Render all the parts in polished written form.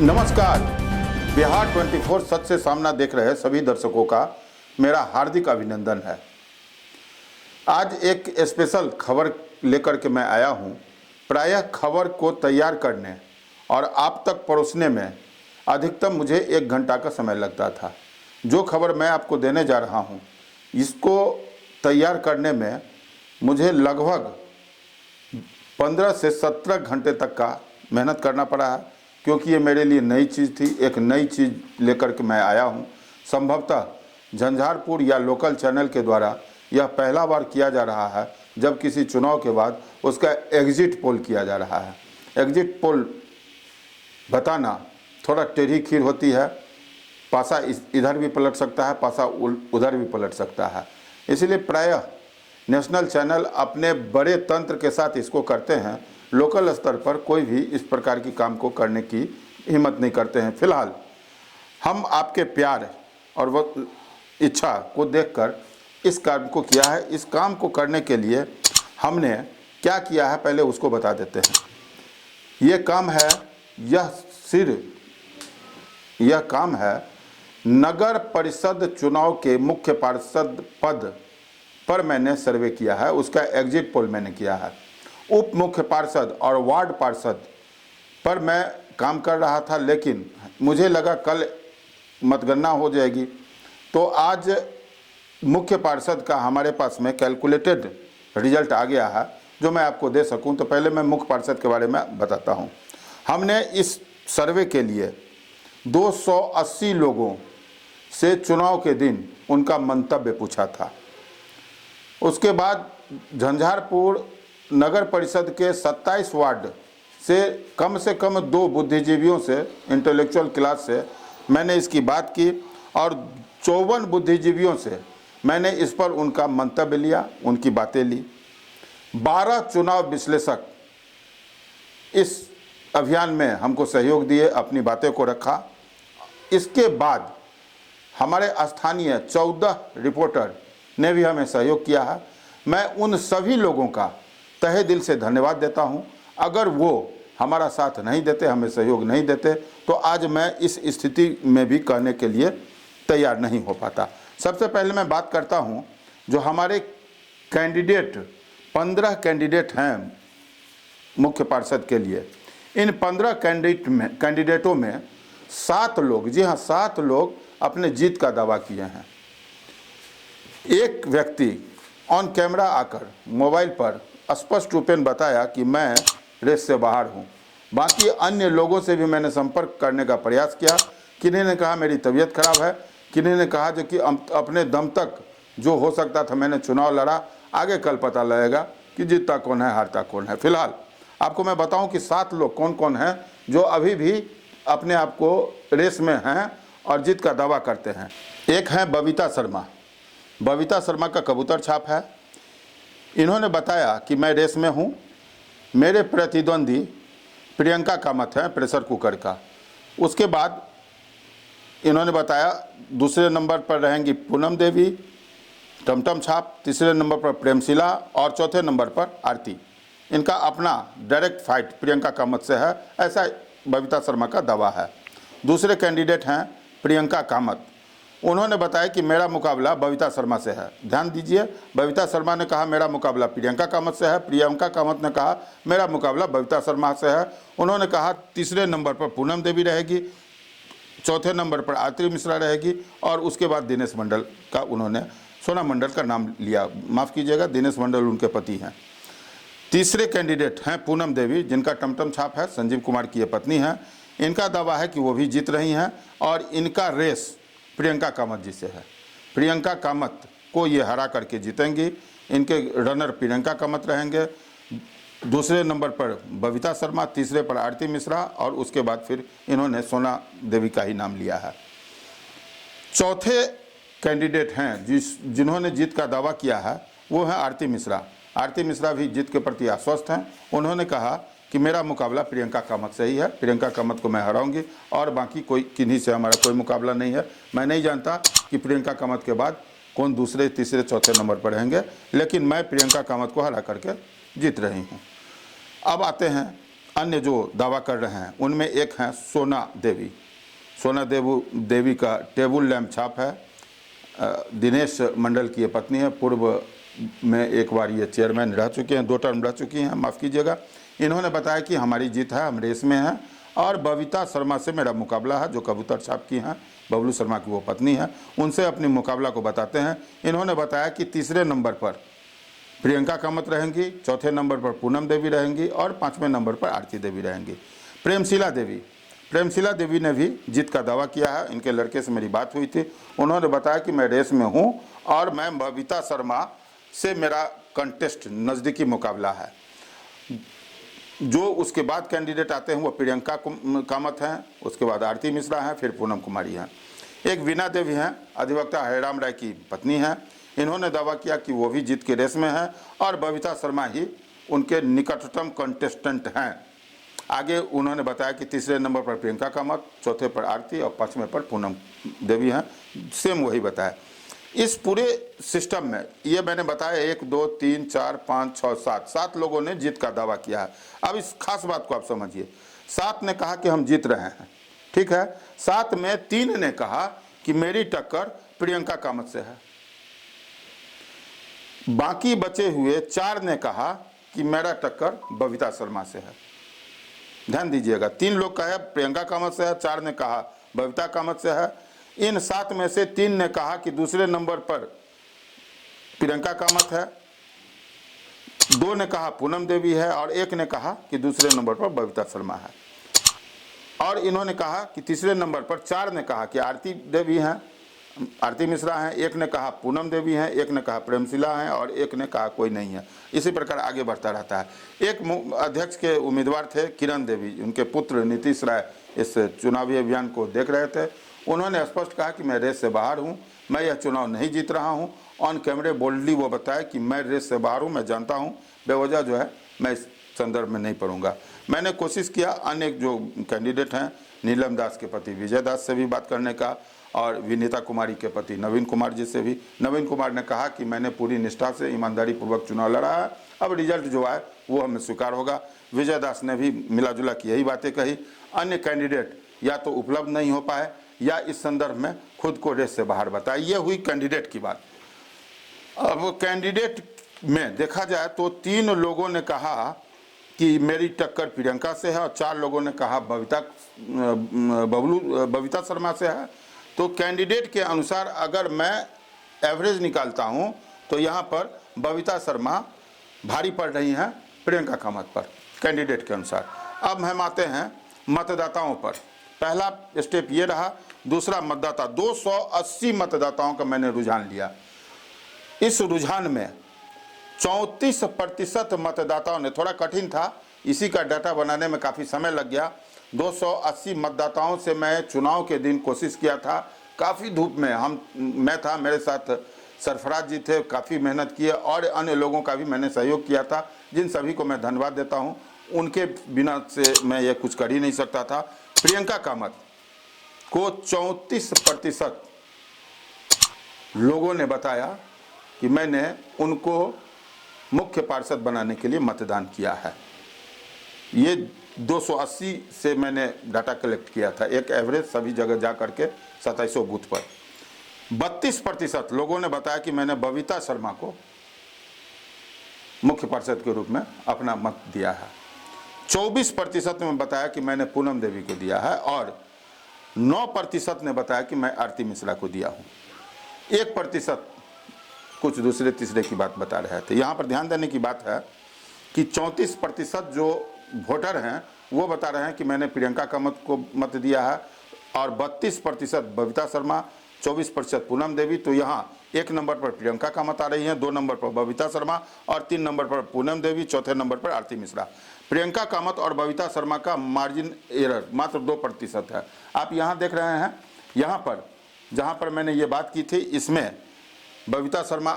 नमस्कार। बिहार 24 सच से सामना देख रहे सभी दर्शकों का मेरा हार्दिक अभिनंदन है। आज एक स्पेशल खबर लेकर के मैं आया हूं। प्रायः खबर को तैयार करने और आप तक परोसने में अधिकतम मुझे 1 घंटा का समय लगता था। जो खबर मैं आपको देने जा रहा हूं, इसको तैयार करने में मुझे लगभग 15 से 17 घंटे तक का मेहनत करना पड़ा है, क्योंकि ये मेरे लिए नई चीज़ थी। एक नई चीज़ लेकर के मैं आया हूँ। संभवतः झंझारपुर या लोकल चैनल के द्वारा यह पहला बार किया जा रहा है जब किसी चुनाव के बाद उसका एग्जिट पोल किया जा रहा है। एग्जिट पोल बताना थोड़ा टेढ़ी खीर होती है। पासा इधर भी पलट सकता है, पासा उधर भी पलट सकता है। इसलिए प्रायः नेशनल चैनल अपने बड़े तंत्र के साथ इसको करते हैं। लोकल स्तर पर कोई भी इस प्रकार की काम को करने की हिम्मत नहीं करते हैं। फिलहाल हम आपके प्यार और वो इच्छा को देखकर इस काम को किया है। इस काम को करने के लिए हमने क्या किया है पहले उसको बता देते हैं। यह काम है नगर परिषद चुनाव के मुख्य पार्षद पद पर मैंने सर्वे किया है। उसका एग्जिट पोल मैंने किया है। उप मुख्य पार्षद और वार्ड पार्षद पर मैं काम कर रहा था, लेकिन मुझे लगा कल मतगणना हो जाएगी, तो आज मुख्य पार्षद का हमारे पास में कैलकुलेटेड रिजल्ट आ गया है जो मैं आपको दे सकूं। तो पहले मैं मुख्य पार्षद के बारे में बताता हूं। हमने इस सर्वे के लिए 280 लोगों से चुनाव के दिन उनका मंतव्य पूछा था। उसके बाद झंझारपुर नगर परिषद के 27 वार्ड से कम 2 बुद्धिजीवियों से, इंटेलेक्चुअल क्लास से मैंने इसकी बात की और 54 बुद्धिजीवियों से मैंने इस पर उनका मंतव्य लिया, उनकी बातें ली। 12 चुनाव विश्लेषक इस अभियान में हमको सहयोग दिए, अपनी बातें को रखा। इसके बाद हमारे स्थानीय 14 रिपोर्टर ने भी हमें सहयोग किया है। मैं उन सभी लोगों का तहे दिल से धन्यवाद देता हूं। अगर वो हमारा साथ नहीं देते, हमें सहयोग नहीं देते, तो आज मैं इस स्थिति में भी कहने के लिए तैयार नहीं हो पाता। सबसे पहले मैं बात करता हूं जो हमारे कैंडिडेट 15 कैंडिडेट हैं मुख्य पार्षद के लिए। इन 15 कैंडिडेटों में 7 लोग, जी हाँ 7 लोग अपने जीत का दावा किए हैं। एक व्यक्ति ऑन कैमरा आकर मोबाइल पर स्पष्ट रूप में बताया कि मैं रेस से बाहर हूं। बाकी अन्य लोगों से भी मैंने संपर्क करने का प्रयास किया। किन्हीं ने कहा मेरी तबीयत खराब है, किन्हीं ने कहा जो कि अपने दम तक जो हो सकता था मैंने चुनाव लड़ा, आगे कल पता लगेगा कि जीतता कौन है हारता कौन है। फिलहाल आपको मैं बताऊं कि 7 लोग कौन कौन हैं जो अभी भी अपने आप को रेस में हैं और जीत का दावा करते हैं। एक है बबीता शर्मा। बबीता शर्मा का कबूतर छाप है। इन्होंने बताया कि मैं रेस में हूं। मेरे प्रतिद्वंदी प्रियंका कामत हैं, प्रेशर कुकर का। उसके बाद इन्होंने बताया दूसरे नंबर पर रहेंगी पूनम देवी, टमटम छाप। तीसरे नंबर पर प्रेमशिला और चौथे नंबर पर आरती। इनका अपना डायरेक्ट फाइट प्रियंका कामत से है, ऐसा बबीता शर्मा का दावा है। दूसरे कैंडिडेट हैं प्रियंका कामत। उन्होंने बताया कि मेरा मुकाबला बबीता शर्मा से है। ध्यान दीजिए, बबीता शर्मा ने कहा मेरा मुकाबला प्रियंका कामत से है। प्रियंका कामत ने कहा मेरा मुकाबला बबीता शर्मा से है। उन्होंने कहा तीसरे नंबर पर पूनम देवी रहेगी, चौथे नंबर पर आरती मिश्रा रहेगी और उसके बाद दिनेश मंडल का, उन्होंने सोना मंडल का नाम लिया, माफ़ कीजिएगा, दिनेश मंडल उनके पति हैं। तीसरे कैंडिडेट हैं पूनम देवी, जिनका टमटम छाप है, संजीव कुमार की ये पत्नी है। इनका दावा है कि वो भी जीत रही हैं और इनका रेस प्रियंका कामत जी से है। प्रियंका कामत को ये हरा करके जीतेंगी। इनके रनर प्रियंका कामत रहेंगे। दूसरे नंबर पर बबीता शर्मा, तीसरे पर आरती मिश्रा और उसके बाद फिर इन्होंने सोना देवी का ही नाम लिया है। चौथे कैंडिडेट हैं जिन्होंने जीत का दावा किया है, वो है आरती मिश्रा। आरती मिश्रा भी जीत के प्रति आश्वस्त हैं। उन्होंने कहा कि मेरा मुकाबला प्रियंका कामत से ही है, प्रियंका कामत को मैं हराऊंगी और बाकी कोई किन्हीं से हमारा कोई मुकाबला नहीं है। मैं नहीं जानता कि प्रियंका कामत के बाद कौन दूसरे, तीसरे, चौथे नंबर पर रहेंगे, लेकिन मैं प्रियंका कामत को हरा करके जीत रही हूं। अब आते हैं अन्य जो दावा कर रहे हैं उनमें एक हैं सोना देवी। सोना देवी का टेबल लैंप छाप है। दिनेश मंडल की ये पत्नी है। पूर्व में एक बार ये चेयरमैन रह चुके हैं, 2 टर्म रह चुकी हैं, माफ़ कीजिएगा। इन्होंने बताया कि हमारी जीत है, हम रेस में हैं और बबीता शर्मा से मेरा मुकाबला है, जो कबूतर छाप की हैं, बबलू शर्मा की वो पत्नी है, उनसे अपनी मुकाबला को बताते हैं। इन्होंने बताया कि तीसरे नंबर पर प्रियंका कामत रहेंगी, चौथे नंबर पर पूनम देवी रहेंगी और 5वें नंबर पर आरती देवी रहेंगी। प्रेमशिला देवी ने भी जीत का दावा किया है। इनके लड़के से मेरी बात हुई थी, उन्होंने बताया कि मैं रेस में हूं और मैं बबीता शर्मा से मेरा कंटेस्ट नज़दीकी मुकाबला है। जो उसके बाद कैंडिडेट आते हैं वो प्रियंका कामत हैं, उसके बाद आरती मिश्रा हैं, फिर पूनम कुमारी हैं। एक वीणा देवी हैं, अधिवक्ता हरिराम राय की पत्नी हैं। इन्होंने दावा किया कि वो भी जीत के रेस में हैं और बबीता शर्मा ही उनके निकटतम कंटेस्टेंट हैं। आगे उन्होंने बताया कि तीसरे नंबर पर प्रियंका कामत, चौथे पर आरती और 5वें पर पूनम देवी हैं। सेम वही बताया। इस पूरे सिस्टम में ये मैंने बताया 1 2 3 4 5 6 7 लोगों ने जीत का दावा किया है। अब इस खास बात को आप समझिए। 7 ने कहा कि हम जीत रहे हैं, ठीक है। 7 में 3 ने कहा कि मेरी टक्कर प्रियंका कामत से है। बाकी बचे हुए 4 ने कहा कि मेरा टक्कर बबीता शर्मा से है। ध्यान दीजिएगा, 3 लोग कहे प्रियंका कामत से है, 4 ने कहा बबीता कामत से है। इन 7 में से 3 ने कहा कि दूसरे नंबर पर प्रियंका कामत है, 2 ने कहा पूनम देवी है और 1 ने कहा कि दूसरे नंबर पर बबीता शर्मा है। और इन्होंने कहा कि तीसरे नंबर पर 4 ने कहा कि आरती देवी हैं, आरती मिश्रा हैं, 1 ने कहा पूनम देवी हैं, 1 ने कहा प्रेमशिला हैं और 1 ने कहा कोई नहीं है। इसी प्रकार आगे बढ़ता रहता है। एक अध्यक्ष के उम्मीदवार थे किरण देवी, उनके पुत्र नीतीश राय इस चुनावी अभियान को देख रहे थे। उन्होंने स्पष्ट कहा कि मैं रेस से बाहर हूं, मैं यह चुनाव नहीं जीत रहा हूं। ऑन कैमरे बोल्डली वो बताया कि मैं रेस से बाहर हूं, मैं जानता हूं, बेवजह जो है मैं इस संदर्भ में नहीं पढ़ूंगा। मैंने कोशिश किया अन्य जो कैंडिडेट हैं, नीलम दास के पति विजय दास से भी बात करने का और विनीता कुमारी के पति नवीन कुमार जी से भी। नवीन कुमार ने कहा कि मैंने पूरी निष्ठा से ईमानदारी पूर्वक चुनाव लड़ा है, अब रिजल्ट जो आए वो हमें स्वीकार होगा। विजय दास ने भी मिला जुला की यही बातें कही। अन्य कैंडिडेट या तो उपलब्ध नहीं हो पाए या इस संदर्भ में खुद को रेस से बाहर बताए। ये हुई कैंडिडेट की बात। अब कैंडिडेट में देखा जाए तो 3 लोगों ने कहा कि मेरी टक्कर प्रियंका से है और 4 लोगों ने कहा बबीता शर्मा से है। तो कैंडिडेट के अनुसार अगर मैं एवरेज निकालता हूं तो यहां पर बबीता शर्मा भारी पड़ रही हैं प्रियंका कामत पर, कैंडिडेट के अनुसार। अब हम आते हैं मतदाताओं पर। पहला स्टेप ये रहा। दूसरा मतदाता, 280 मतदाताओं का मैंने रुझान लिया। इस रुझान में 34% मतदाताओं ने, थोड़ा कठिन था, इसी का डाटा बनाने में काफ़ी समय लग गया। 280 मतदाताओं से मैं चुनाव के दिन कोशिश किया था, काफ़ी धूप में मैं था, मेरे साथ सरफराज जी थे, काफ़ी मेहनत किए और अन्य लोगों का भी मैंने सहयोग किया था, जिन सभी को मैं धन्यवाद देता हूं। उनके बिना से मैं ये कुछ कर ही नहीं सकता था। प्रियंका कामत को 34% लोगों ने बताया कि मैंने उनको मुख्य पार्षद बनाने के लिए मतदान किया है। ये 280 से मैंने डाटा कलेक्ट किया था, एक एवरेज सभी जगह जा करके 2700 बूथ पर। 32% लोगों ने बताया कि मैंने बबीता शर्मा को मुख्य पार्षद के रूप में अपना मत दिया है। 24% ने बताया कि मैंने पूनम देवी को दिया है और 9% ने बताया कि मैं आरती मिश्रा को दिया हूं। 1% कुछ दूसरे तीसरे की बात बता रहे थे। यहाँ पर ध्यान देने की बात है कि 34% जो वोटर हैं वो बता रहे हैं कि मैंने प्रियंका कामत को मत दिया है और 32% बबीता शर्मा, 24% पूनम देवी। तो यहाँ 1 नंबर पर प्रियंका कामत आ रही हैं, 2 नंबर पर बबीता शर्मा और 3 नंबर पर पूनम देवी, चौथे नंबर पर आरती मिश्रा। प्रियंका कामत और बबीता शर्मा का मार्जिन एरर मात्र 2% है। आप यहाँ देख रहे हैं, यहाँ पर जहाँ पर मैंने ये बात की थी, इसमें बबीता शर्मा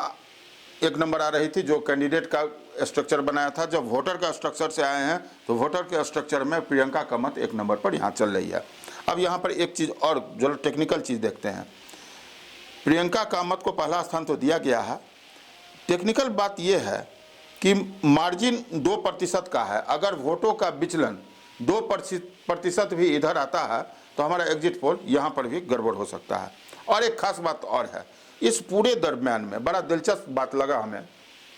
1 नंबर आ रही थी, जो कैंडिडेट का स्ट्रक्चर बनाया था। जब वोटर का स्ट्रक्चर से आए हैं तो वोटर के स्ट्रक्चर में प्रियंका कामत 1 नंबर पर यहाँ चल रही है। अब यहाँ पर एक चीज़ और जो टेक्निकल चीज़ देखते हैं। प्रियंका कामत को पहला स्थान तो दिया गया है, टेक्निकल बात यह है कि मार्जिन 2% का है। अगर वोटों का विचलन 2% भी इधर आता है तो हमारा एग्जिट पोल यहाँ पर भी गड़बड़ हो सकता है। और एक खास बात और है, इस पूरे दरम्यान में बड़ा दिलचस्प बात लगा हमें,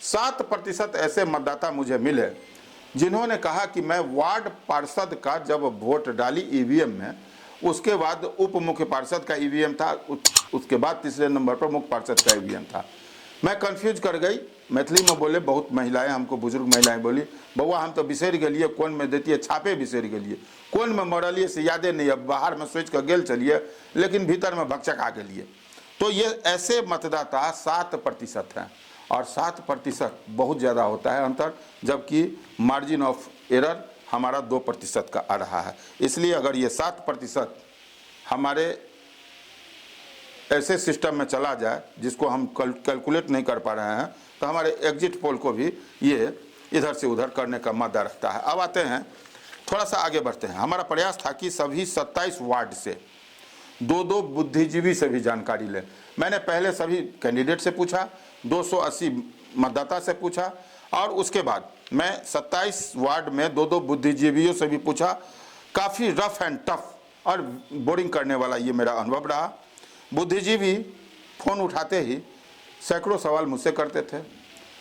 7% ऐसे मतदाता मुझे मिले जिन्होंने कहा कि मैं वार्ड पार्षद का जब वोट डाली ईवीएम में, उसके बाद उप मुख्य पार्षद का ईवीएम था, उसके बाद तीसरे नंबर पर मुख्य पार्षद का ईवीएम था। मैं कंफ्यूज कर गई। मैथिली में बोले बहुत महिलाएं हमको, बुजुर्ग महिलाएं बोली, बउआ हम तो बिसर गलिए, कौन में देती है, छापे बिसर गलिए, कौन में मरलिए से यादे नहीं, अब बाहर में सोच कर गेल चलिए लेकिन भीतर में भक्षक आ गलिए। तो ये ऐसे मतदाता 7% हैं और 7% बहुत ज़्यादा होता है अंतर, जबकि मार्जिन ऑफ एरर हमारा 2% का आ रहा है। इसलिए अगर ये 7% हमारे ऐसे सिस्टम में चला जाए जिसको हम कैलकुलेट नहीं कर पा रहे हैं, तो हमारे एग्जिट पोल को भी ये इधर से उधर करने का मादा रखता है। अब आते हैं, थोड़ा सा आगे बढ़ते हैं। हमारा प्रयास था कि सभी 27 वार्ड से 2-2 बुद्धिजीवी से भी जानकारी लें। मैंने पहले सभी कैंडिडेट से पूछा, 280 मतदाता से पूछा, और उसके बाद मैं 27 वार्ड में 2-2 बुद्धिजीवियों से भी पूछा। काफ़ी रफ एंड टफ और बोरिंग करने वाला ये मेरा अनुभव रहा। बुद्धिजीवी फ़ोन उठाते ही सैकड़ों सवाल मुझसे करते थे,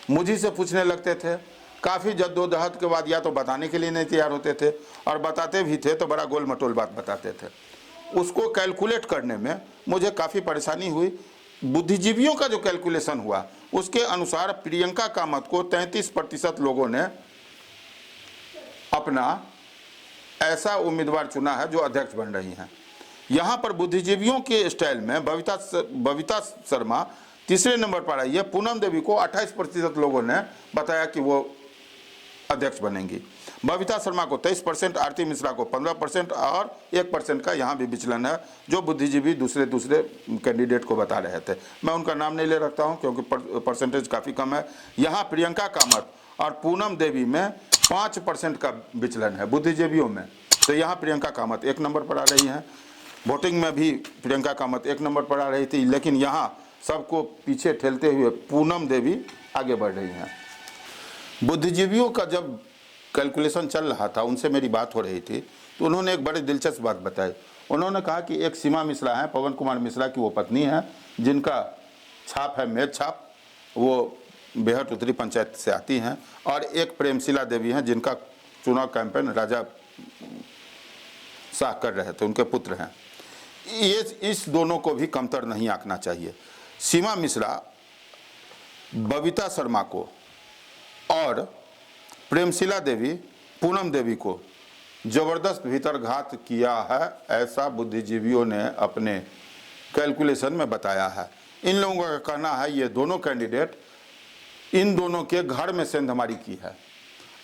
मुझी से पूछने लगते थे। काफ़ी जद्दोजहद के बाद या तो बताने के लिए नहीं तैयार होते थे, और बताते भी थे तो बड़ा गोल मटोल बात बताते थे। उसको कैलकुलेट करने में मुझे काफ़ी परेशानी हुई। बुद्धिजीवियों का जो कैलकुलेशन हुआ उसके अनुसार प्रियंका कामत को 33% लोगों ने अपना ऐसा उम्मीदवार चुना है जो अध्यक्ष बन रही हैं। यहाँ पर बुद्धिजीवियों के स्टाइल में बबीता शर्मा तीसरे नंबर पर आई है। पूनम देवी को 28% लोगों ने बताया कि वो अध्यक्ष बनेंगी। बबीता शर्मा को 23%, आरती मिश्रा को 15% और 1% का यहाँ भी विचलन है, जो बुद्धिजीवी दूसरे कैंडिडेट को बता रहे थे। मैं उनका नाम नहीं ले रखता हूँ क्योंकि परसेंटेज काफ़ी कम है। यहाँ प्रियंका कामत और पूनम देवी में 5% का विचलन है बुद्धिजीवियों में, तो यहाँ प्रियंका कामत 1 नंबर पर आ रही हैं। वोटिंग में भी प्रियंका कामत 1 नंबर पर आ रही थी, लेकिन यहाँ सबको पीछे ठेलते हुए पूनम देवी आगे बढ़ रही हैं। बुद्धिजीवियों का जब कैलकुलेशन चल रहा था, उनसे मेरी बात हो रही थी, तो उन्होंने एक बड़ी दिलचस्प बात बताई। उन्होंने कहा कि एक सीमा मिश्रा है, पवन कुमार मिश्रा की वो पत्नी है, जिनका छाप है मेद छाप, वो बेहट उत्तरी पंचायत से आती हैं, और एक प्रेमशिला देवी हैं जिनका चुनाव कैंपेन राजा शाह कर रहे थे, उनके पुत्र हैं। ये इस दोनों को भी कमतर नहीं आंकना चाहिए। सीमा मिश्रा बबीता शर्मा को और प्रेमशिला देवी पूनम देवी को जबरदस्त भीतरघात किया है, ऐसा बुद्धिजीवियों ने अपने कैलकुलेशन में बताया है। इन लोगों का कहना है ये दोनों कैंडिडेट इन दोनों के घर में सेंधमारी की है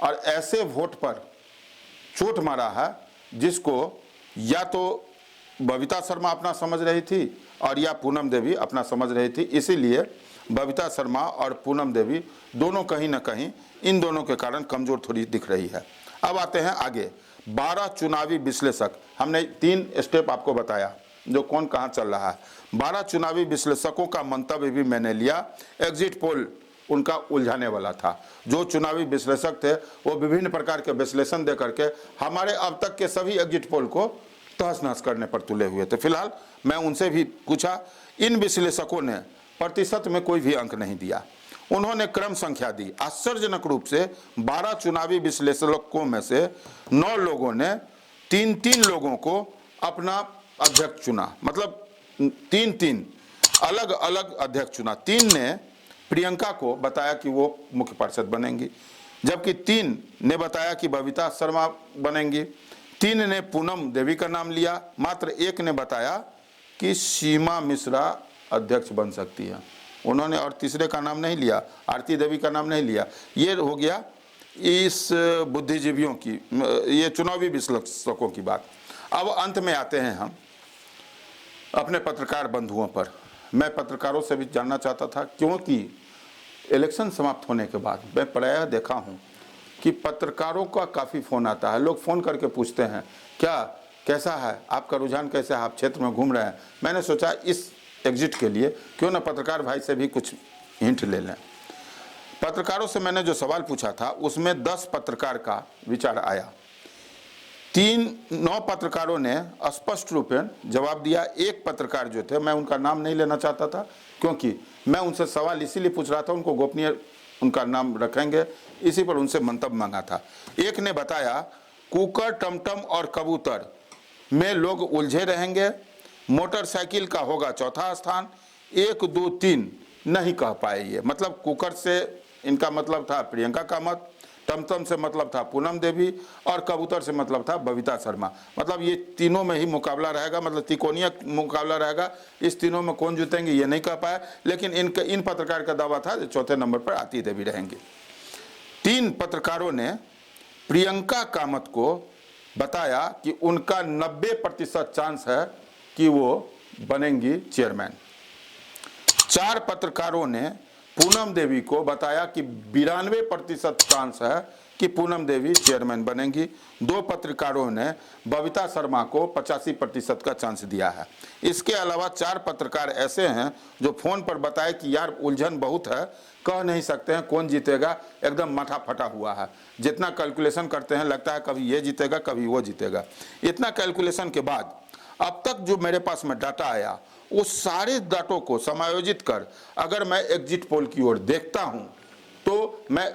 और ऐसे वोट पर चोट मारा है जिसको या तो बबीता शर्मा अपना समझ रही थी और या पूनम देवी अपना समझ रही थी। इसीलिए बबीता शर्मा और पूनम देवी दोनों कहीं ना कहीं इन दोनों के कारण कमजोर थोड़ी दिख रही है। अब आते हैं आगे। 12 चुनावी विश्लेषक, हमने 3 स्टेप आपको बताया जो कौन कहाँ चल रहा है। 12 चुनावी विश्लेषकों का मंतव्य भी मैंने लिया। एग्जिट पोल उनका उलझाने वाला था। जो चुनावी विश्लेषक थे वो विभिन्न प्रकार के विश्लेषण दे करके हमारे अब तक के सभी एग्जिट पोल को तहस नहस करने पर तुले हुए थे। फिलहाल मैं उनसे भी पूछा, इन विश्लेषकों ने प्रतिशत में कोई भी अंक नहीं दिया। उन्होंने क्रम संख्या दी। आश्चर्यजनक रूप से 12 चुनावी विश्लेषकों में से 9 लोगों ने 3-3 लोगों को अपना अध्यक्ष चुना, मतलब 3-3 अलग अलग अध्यक्ष चुना। 3 ने प्रियंका को बताया कि वो मुख्य पार्षद बनेंगी, जबकि 3 ने बताया कि बबीता शर्मा बनेंगी, 3 ने पूनम देवी का नाम लिया, मात्र 1 ने बताया कि सीमा मिश्रा अध्यक्ष बन सकती है। उन्होंने और तीसरे का नाम नहीं लिया, आरती देवी का नाम नहीं लिया। ये हो गया इस बुद्धिजीवियों की, ये चुनावी विश्लेषकों की बात। अब अंत में आते हैं हम अपने पत्रकार बंधुओं पर। मैं पत्रकारों से भी जानना चाहता था, क्योंकि इलेक्शन समाप्त होने के बाद मैं प्रायः देखा हूँ कि पत्रकारों का काफ़ी फ़ोन आता है। लोग फ़ोन करके पूछते हैं क्या कैसा है, आपका रुझान कैसा है, आप क्षेत्र में घूम रहे हैं। मैंने सोचा इस एग्जिट के लिए क्यों ना पत्रकार भाई से भी कुछ हिंट ले लें। पत्रकारों से मैंने जो सवाल पूछा था उसमें 10 पत्रकार का विचार आया। 9 पत्रकारों ने स्पष्ट रूप में जवाब दिया। एक पत्रकार जो थे, मैं उनका नाम नहीं लेना चाहता था क्योंकि मैं उनसे सवाल इसीलिए पूछ रहा था, उनको गोपनीय उनका नाम रखेंगे, इसी पर उनसे मंतव्य मांगा था। एक ने बताया कुकर, टमटम और कबूतर में लोग उलझे रहेंगे, मोटरसाइकिल का होगा चौथा स्थान, 1 2 3 नहीं कह पाए ये। मतलब कुकर से इनका मतलब था प्रियंका कामत, टमटम से मतलब था पूनम देवी और कबूतर से मतलब था बबीता शर्मा। मतलब ये तीनों में ही मुकाबला रहेगा, मतलब त्रिकोणीय मुकाबला रहेगा। इस तीनों में कौन जीतेंगे ये नहीं कह पाया, लेकिन इन पत्रकार का दावा था चौथे नंबर पर आरती देवी रहेंगे। 3 पत्रकारों ने प्रियंका कामत को बताया कि उनका 90% चांस है कि वो बनेंगी चेयरमैन। 4 पत्रकारों ने पूनम देवी को बताया कि 92% चांस है कि पूनम देवी चेयरमैन बनेंगी। 2 पत्रकारों ने बबीता शर्मा को 85% का चांस दिया है। इसके अलावा 4 पत्रकार ऐसे हैं जो फोन पर बताए कि यार उलझन बहुत है, कह नहीं सकते हैं कौन जीतेगा, एकदम माथा फटा हुआ है। जितना कैलकुलेशन करते हैं लगता है कभी ये जीतेगा कभी वो जीतेगा। इतना कैलकुलेशन के बाद अब तक जो मेरे पास में डाटा आया, वो सारे डाटों को समायोजित कर अगर मैं एग्जिट पोल की ओर देखता हूं तो मैं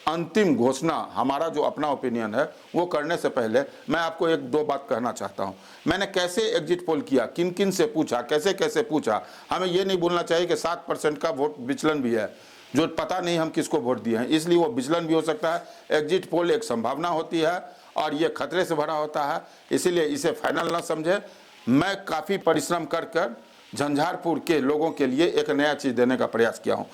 अंतिम घोषणा, हमारा जो अपना ओपिनियन है वो करने से पहले मैं आपको 1-2 बात कहना चाहता हूं। मैंने कैसे एग्जिट पोल किया, किन किन से पूछा, कैसे कैसे पूछा। हमें ये नहीं भूलना चाहिए कि 7% का वोट विचलन भी है, जो पता नहीं हम किसको वोट दिए हैं, इसलिए वो विचलन भी हो सकता है। एग्जिट पोल एक संभावना होती है और ये खतरे से भरा होता है, इसीलिए इसे फाइनल ना समझे। मैं काफ़ी परिश्रम कर झंझारपुर के लोगों के लिए एक नया चीज़ देने का प्रयास किया हूँ।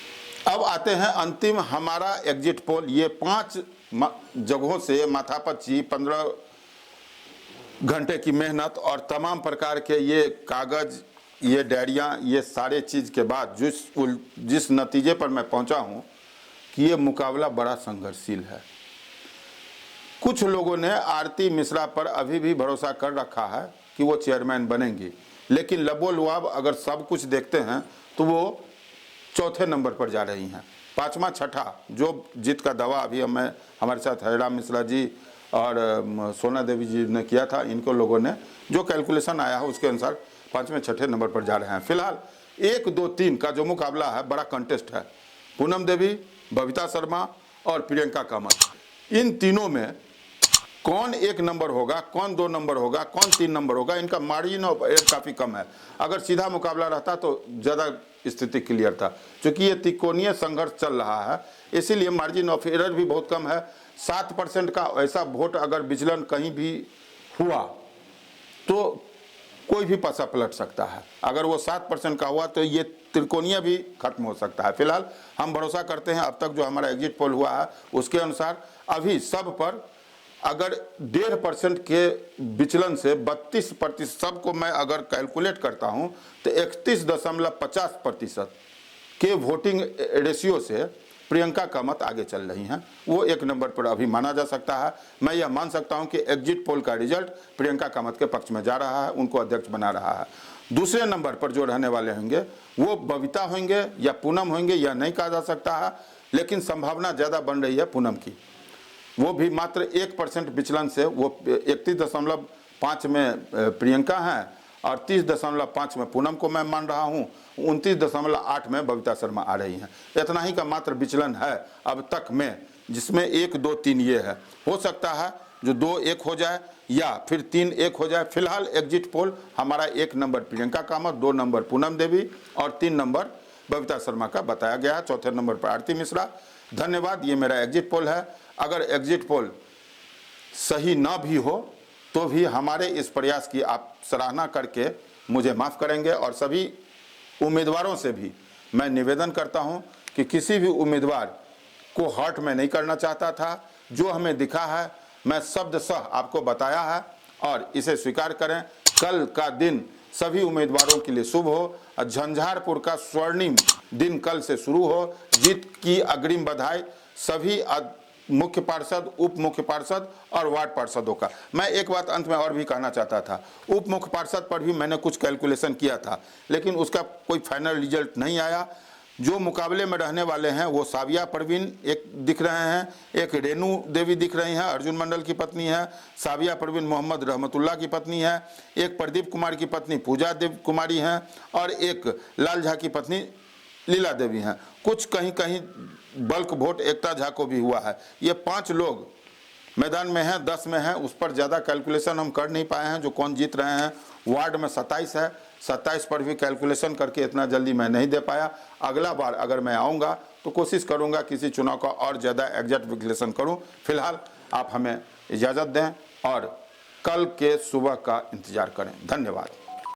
अब आते हैं अंतिम हमारा एग्जिट पोल। ये 5 जगहों से माथापच्ची, 15 घंटे की मेहनत और तमाम प्रकार के ये कागज, ये डायरियाँ, ये सारे चीज़ के बाद जिस नतीजे पर मैं पहुँचा हूँ कि ये मुकाबला बड़ा संघर्षशील है। कुछ लोगों ने आरती मिश्रा पर अभी भी भरोसा कर रखा है कि वो चेयरमैन बनेंगी, लेकिन लबोलुआब अगर सब कुछ देखते हैं तो वो चौथे नंबर पर जा रही हैं। 5वां, 6ठा जो जीत का दावा अभी हमारे साथ हरिराम मिश्रा जी और सोना देवी जी ने किया था, इनको लोगों ने जो कैलकुलेशन आया है उसके अनुसार 5वें 6ठे नंबर पर जा रहे हैं। फिलहाल 1 2 3 का जो मुकाबला है बड़ा कंटेस्ट है। पूनम देवी, बबीता शर्मा और प्रियंका कामत, इन तीनों में कौन 1 नंबर होगा, कौन 2 नंबर होगा, कौन 3 नंबर होगा, इनका मार्जिन ऑफ एरर काफ़ी कम है। अगर सीधा मुकाबला रहता तो ज़्यादा स्थिति क्लियर था। क्योंकि ये त्रिकोणीय संघर्ष चल रहा है, इसीलिए मार्जिन ऑफ एरर भी बहुत कम है। 7% का ऐसा वोट अगर विचलन कहीं भी हुआ तो कोई भी पासा पलट सकता है। अगर वो 7% का हुआ तो ये त्रिकोणीय भी खत्म हो सकता है। फिलहाल हम भरोसा करते हैं अब तक जो हमारा एग्जिट पोल हुआ है उसके अनुसार अभी सब पर अगर 1.5% के विचलन से 32% सबको मैं अगर कैलकुलेट करता हूं तो 31.50% के वोटिंग रेशियो से प्रियंका कामत आगे चल रही हैं। वो 1 नंबर पर अभी माना जा सकता है। मैं यह मान सकता हूं कि एग्जिट पोल का रिजल्ट प्रियंका कामत के पक्ष में जा रहा है, उनको अध्यक्ष बना रहा है। दूसरे नंबर पर जो रहने वाले होंगे वो बबीता होंगे या पूनम होंगे, यह नहीं कहा जा सकता है, लेकिन संभावना ज़्यादा बन रही है पूनम की। वो भी मात्र 1% विचलन से वो 31.5 में प्रियंका हैं और 30.5 में पूनम को मैं मान रहा हूँ, 29.8 में बबीता शर्मा आ रही हैं। इतना ही का मात्र विचलन है अब तक में, जिसमें 1 2 3 ये है। हो सकता है जो 2-1 हो जाए या फिर 3-1 हो जाए। फिलहाल एग्जिट पोल हमारा 1 नंबर प्रियंका कामत, 2 नंबर पूनम देवी और 3 नंबर बबीता शर्मा का बताया गया है। चौथे नंबर पर आरती मिश्रा। धन्यवाद, ये मेरा एग्जिट पोल है। अगर एग्जिट पोल सही ना भी हो तो भी हमारे इस प्रयास की आप सराहना करके मुझे माफ़ करेंगे। और सभी उम्मीदवारों से भी मैं निवेदन करता हूं कि किसी भी उम्मीदवार को हर्ट में नहीं करना चाहता था। जो हमें दिखा है मैं शब्दशः आपको बताया है और इसे स्वीकार करें। कल का दिन सभी उम्मीदवारों के लिए शुभ हो। झंझारपुर का स्वर्णिम दिन कल से शुरू हो। जीत की अग्रिम बधाई सभी मुख्य पार्षद, उप मुख्य पार्षद और वार्ड पार्षदों का। मैं एक बात अंत में और भी कहना चाहता था, उप मुख्य पार्षद पर भी मैंने कुछ कैलकुलेशन किया था, लेकिन उसका कोई फाइनल रिजल्ट नहीं आया। जो मुकाबले में रहने वाले हैं वो साविया परवीन एक दिख रहे हैं, एक रेणु देवी दिख रही हैं, अर्जुन मंडल की पत्नी है। साविया परवीन मोहम्मद रहमतुल्लाह की पत्नी है। एक प्रदीप कुमार की पत्नी पूजा देव कुमारी हैं और एक लाल झा की पत्नी लीला देवी हैं। कुछ कहीं कहीं बल्क वोट एकता झा को भी हुआ है। ये 5 लोग मैदान में हैं, 10 में हैं, उस पर ज़्यादा कैलकुलेशन हम कर नहीं पाए हैं जो कौन जीत रहे हैं। वार्ड में 27 है, 27 पर भी कैलकुलेशन करके इतना जल्दी मैं नहीं दे पाया। अगला बार अगर मैं आऊँगा तो कोशिश करूँगा किसी चुनाव का और ज़्यादा एग्जैक्ट विश्लेषण करूँ। फिलहाल आप हमें इजाज़त दें और कल के सुबह का इंतज़ार करें। धन्यवाद।